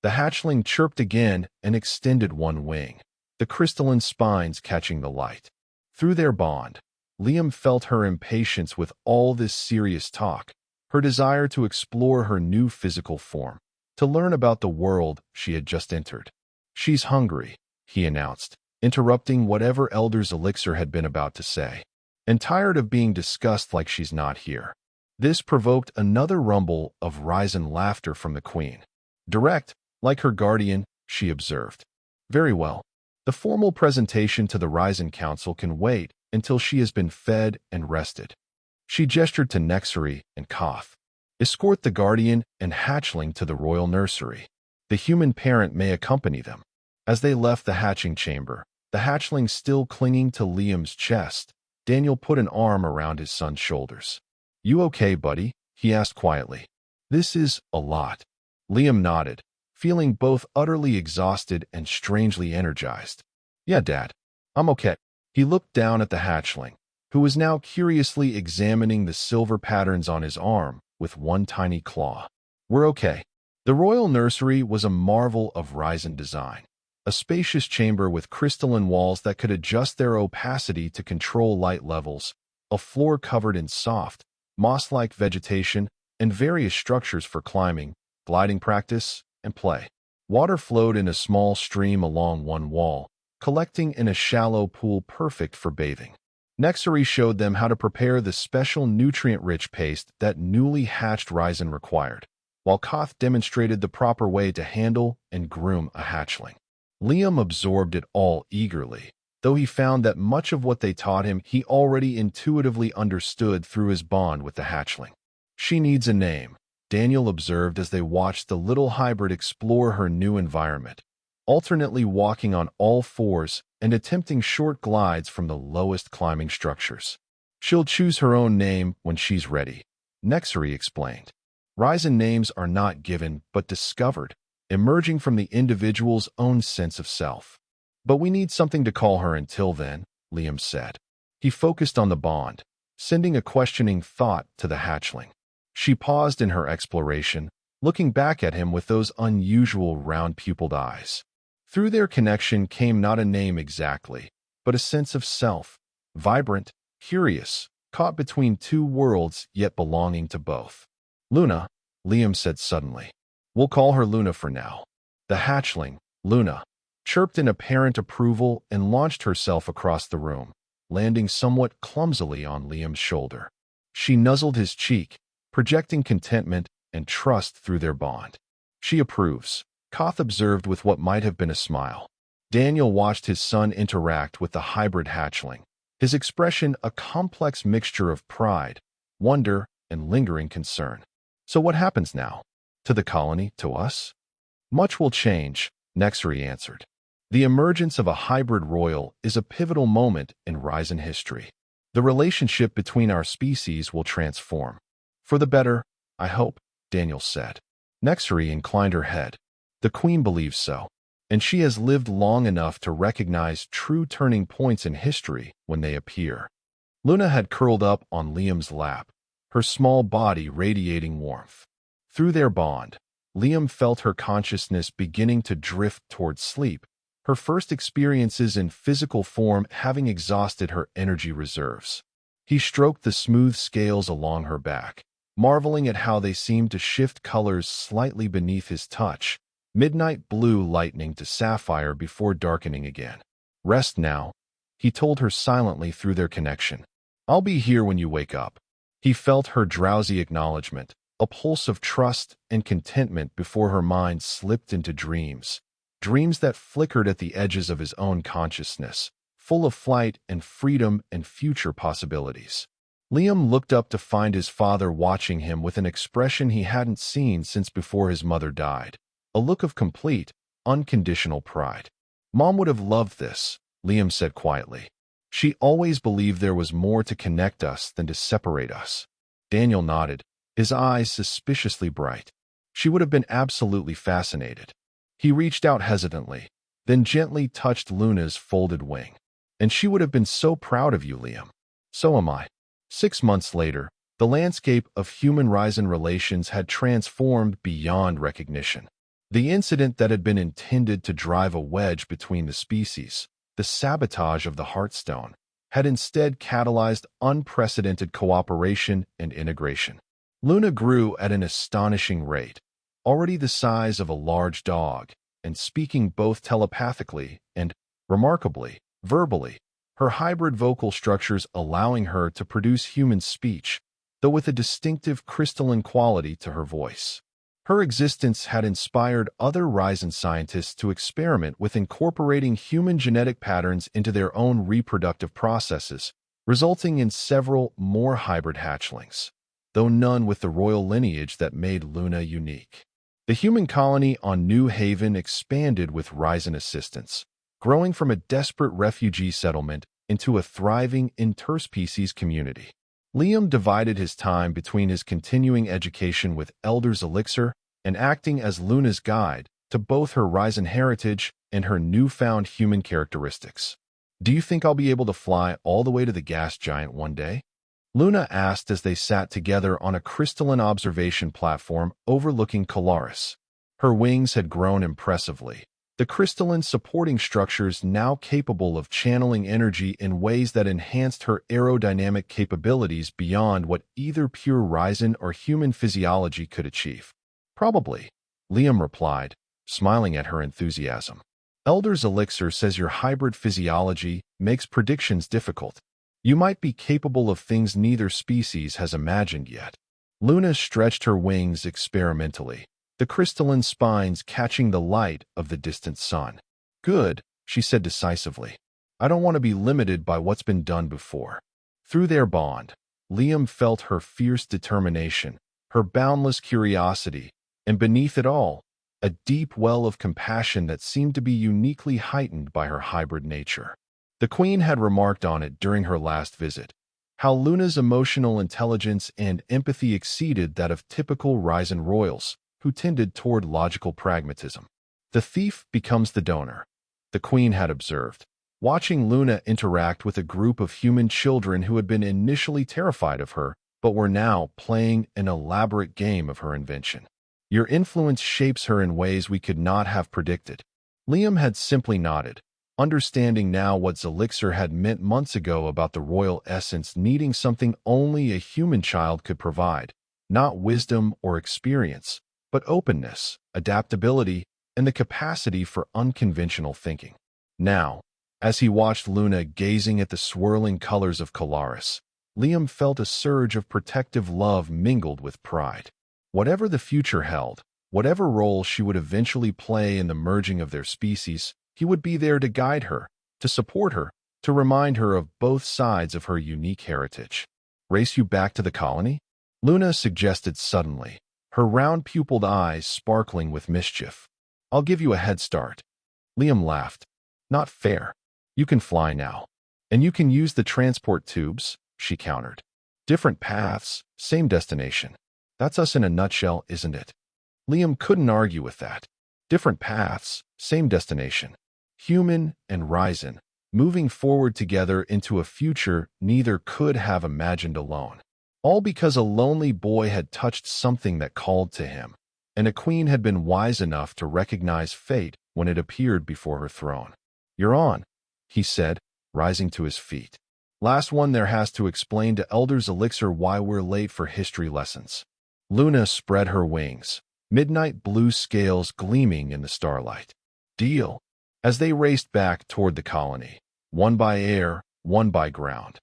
The hatchling chirped again and extended one wing, the crystalline spines catching the light. Through their bond, Liam felt her impatience with all this serious talk, her desire to explore her new physical form, to learn about the world she had just entered. She's hungry, he announced, interrupting whatever Elder's elixir had been about to say, and tired of being discussed like she's not here. This provoked another rumble of Ryzen laughter from the Queen. Direct, like her guardian, she observed. Very well. The formal presentation to the Ryzen Council can wait until she has been fed and rested. She gestured to Nexery and Koth. Escort the guardian and hatchling to the royal nursery. The human parent may accompany them. As they left the hatching chamber, the hatchling still clinging to Liam's chest, Daniel put an arm around his son's shoulders. You okay, buddy? He asked quietly. This is a lot. Liam nodded, feeling both utterly exhausted and strangely energized. Yeah, Dad. I'm okay. He looked down at the hatchling, who was now curiously examining the silver patterns on his arm with one tiny claw. We're okay. The royal nursery was a marvel of Ryzen design. A spacious chamber with crystalline walls that could adjust their opacity to control light levels, a floor covered in soft, moss-like vegetation, and various structures for climbing, gliding practice, and play. Water flowed in a small stream along one wall, collecting in a shallow pool perfect for bathing. Nexery showed them how to prepare the special nutrient-rich paste that newly hatched Ryzen required, while Koth demonstrated the proper way to handle and groom a hatchling. Liam absorbed it all eagerly, though he found that much of what they taught him he already intuitively understood through his bond with the hatchling. She needs a name, Daniel observed as they watched the little hybrid explore her new environment, alternately walking on all fours and attempting short glides from the lowest climbing structures. She'll choose her own name when she's ready, Nexery explained. Ryzen names are not given but discovered, emerging from the individual's own sense of self. But we need something to call her until then, Liam said. He focused on the bond, sending a questioning thought to the hatchling. She paused in her exploration, looking back at him with those unusual round-pupiled eyes. Through their connection came not a name exactly, but a sense of self, vibrant, curious, caught between two worlds yet belonging to both. Luna, Liam said suddenly. We'll call her Luna for now. The hatchling, Luna, chirped in apparent approval and launched herself across the room, landing somewhat clumsily on Liam's shoulder. She nuzzled his cheek, projecting contentment and trust through their bond. She approves, Koth observed with what might have been a smile. Daniel watched his son interact with the hybrid hatchling, his expression a complex mixture of pride, wonder, and lingering concern. So what happens now? To the colony, to us? Much will change, Nexery answered. The emergence of a hybrid royal is a pivotal moment in Ryzen history. The relationship between our species will transform. For the better, I hope, Daniel said. Nexery inclined her head. The Queen believes so, and she has lived long enough to recognize true turning points in history when they appear. Luna had curled up on Liam's lap, her small body radiating warmth. Through their bond, Liam felt her consciousness beginning to drift toward sleep, her first experiences in physical form having exhausted her energy reserves. He stroked the smooth scales along her back, marveling at how they seemed to shift colors slightly beneath his touch, midnight blue lightening to sapphire before darkening again. Rest now, he told her silently through their connection. I'll be here when you wake up. He felt her drowsy acknowledgement, a pulse of trust and contentment before her mind slipped into dreams, dreams that flickered at the edges of his own consciousness, full of flight and freedom and future possibilities. Liam looked up to find his father watching him with an expression he hadn't seen since before his mother died, a look of complete, unconditional pride. "Mom would have loved this," Liam said quietly. "She always believed there was more to connect us than to separate us." Daniel nodded, his eyes suspiciously bright. "She would have been absolutely fascinated." He reached out hesitantly, then gently touched Luna's folded wing. "And she would have been so proud of you, Liam." "So am I." 6 months later, the landscape of human-Ryzen relations had transformed beyond recognition. The incident that had been intended to drive a wedge between the species, the sabotage of the Heartstone, had instead catalyzed unprecedented cooperation and integration. Luna grew at an astonishing rate, already the size of a large dog, and speaking both telepathically and, remarkably, verbally, her hybrid vocal structures allowing her to produce human speech, though with a distinctive crystalline quality to her voice. Her existence had inspired other Ryzen scientists to experiment with incorporating human genetic patterns into their own reproductive processes, resulting in several more hybrid hatchlings, though none with the royal lineage that made Luna unique. The human colony on New Haven expanded with Ryzen assistance, growing from a desperate refugee settlement into a thriving interspecies community. Liam divided his time between his continuing education with Elder's Elixir and acting as Luna's guide to both her Ryzen heritage and her newfound human characteristics. "Do you think I'll be able to fly all the way to the gas giant one day?" Luna asked as they sat together on a crystalline observation platform overlooking Colaris. Her wings had grown impressively, the crystalline supporting structures now capable of channeling energy in ways that enhanced her aerodynamic capabilities beyond what either pure Ryzen or human physiology could achieve. "Probably," Liam replied, smiling at her enthusiasm. "Elder's Elixir says your hybrid physiology makes predictions difficult. You might be capable of things neither species has imagined yet." Luna stretched her wings experimentally, the crystalline spines catching the light of the distant sun. "Good," she said decisively. "I don't want to be limited by what's been done before." Through their bond, Liam felt her fierce determination, her boundless curiosity, and beneath it all, a deep well of compassion that seemed to be uniquely heightened by her hybrid nature. The Queen had remarked on it during her last visit, how Luna's emotional intelligence and empathy exceeded that of typical Ryzen royals, who tended toward logical pragmatism. "The thief becomes the donor," the Queen had observed, watching Luna interact with a group of human children who had been initially terrified of her, but were now playing an elaborate game of her invention. "Your influence shapes her in ways we could not have predicted." Liam had simply nodded, understanding now what Elixir had meant months ago about the royal essence needing something only a human child could provide, not wisdom or experience, but openness, adaptability, and the capacity for unconventional thinking. Now, as he watched Luna gazing at the swirling colors of Colaris, Liam felt a surge of protective love mingled with pride. Whatever the future held, whatever role she would eventually play in the merging of their species, he would be there to guide her, to support her, to remind her of both sides of her unique heritage. "Race you back to the colony?" Luna suggested suddenly, her round-pupiled eyes sparkling with mischief. "I'll give you a head start." Liam laughed. "Not fair. You can fly now. And you can use the transport tubes," she countered. "Different paths, same destination. That's us in a nutshell, isn't it?" Liam couldn't argue with that. Different paths, same destination. Human and Ryzen, moving forward together into a future neither could have imagined alone. All because a lonely boy had touched something that called to him, and a queen had been wise enough to recognize fate when it appeared before her throne. "You're on," he said, rising to his feet. "Last one there has to explain to Elder's Elixir why we're late for history lessons." Luna spread her wings, midnight blue scales gleaming in the starlight. "Deal." As they raced back toward the colony, one by air, one by ground,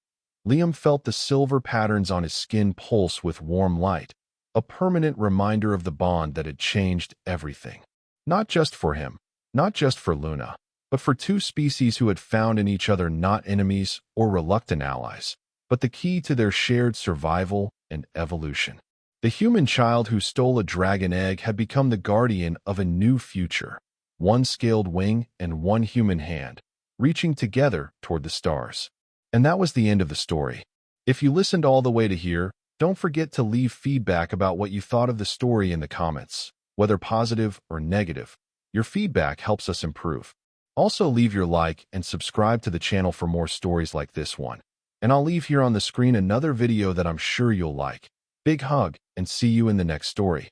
Liam felt the silver patterns on his skin pulse with warm light, a permanent reminder of the bond that had changed everything. Not just for him, not just for Luna, but for two species who had found in each other not enemies or reluctant allies, but the key to their shared survival and evolution. The human child who stole a dragon egg had become the guardian of a new future, one scaled wing and one human hand, reaching together toward the stars. And that was the end of the story. If you listened all the way to here, don't forget to leave feedback about what you thought of the story in the comments, whether positive or negative. Your feedback helps us improve. Also, leave your like and subscribe to the channel for more stories like this one. And I'll leave here on the screen another video that I'm sure you'll like. Big hug, and see you in the next story.